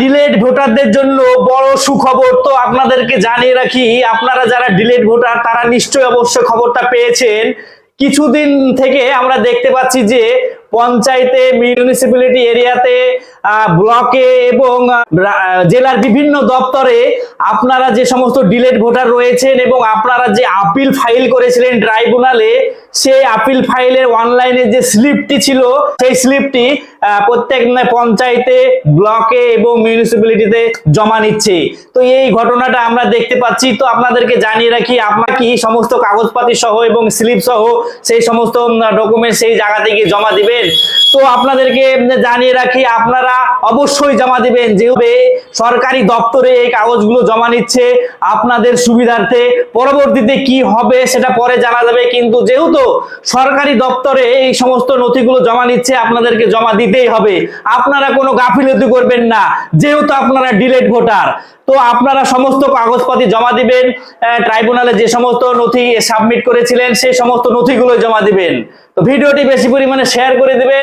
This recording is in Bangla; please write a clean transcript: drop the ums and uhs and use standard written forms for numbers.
ডিলেট ভোটারদের জন্য বড় সুখবর। তো আপনাদেরকে জানিয়ে রাখি, আপনারা যারা ডিলেট ভোটার তারা নিশ্চয়ই অবশ্যই খবরটা পেয়েছেন। কিছুদিন থেকে আমরা দেখতে পাচ্ছি যে পঞ্চায়েতে, মিউনিসিপ্যালিটি এরিয়াতে, ব্লকে এবং জেলার বিভিন্ন দপ্তরে আপনারা যে সমস্ত ডিলেট ভোটার রয়েছেন এবং আপনারা যে আপিল ফাইল করেছিলেন ট্রাইব্যুনালে, সেই আপিল ফাইলের অনলাইনে যে স্লিপটি ছিল সেই স্লিপটি প্রত্যেক পঞ্চায়েতে, ব্লকে এবং মিউনিসিপ্যালিটিতে জমা নিচ্ছে। তো এই ঘটনাটা আমরা দেখতে পাচ্ছি। তো আপনাদেরকে জানিয়ে রাখি, আপনারা কি সমস্ত কাগজপাতি সহ এবং স্লিপ সহ সেই সমস্ত ডকুমেন্ট সেই জায়গা থেকে জমা দিবেন। তো আপনাদেরকে জানিয়ে রাখি, আপনারা অবশ্যই জমা দিবেন, যেহেতু সরকারি দপ্তরে এই কাগজগুলো জমা নিচ্ছে আপনাদের সুবিধার্থে। পরবর্তীতে কি হবে সেটা পরে জানা যাবে, কিন্তু যেহেতু সরকারি দপ্তরে এই সমস্ত নথিগুলো জমা নিচ্ছে আপনাদেরকে জমা দিতেই হবে। আপনারা কোনো গাফিলতি করবেন না, যেহেতু আপনারা ডিলেট ভোটার। তো আপনারা সমস্ত কাগজপাতি জমা দিবেন, ট্রাইব্যুনালে যে সমস্ত নথি সাবমিট করেছিলেন সেই সমস্ত নথিগুলো জমা দিবেন। তো ভিডিওটি বেশি পরিমাণে শেয়ার করে দিবেন।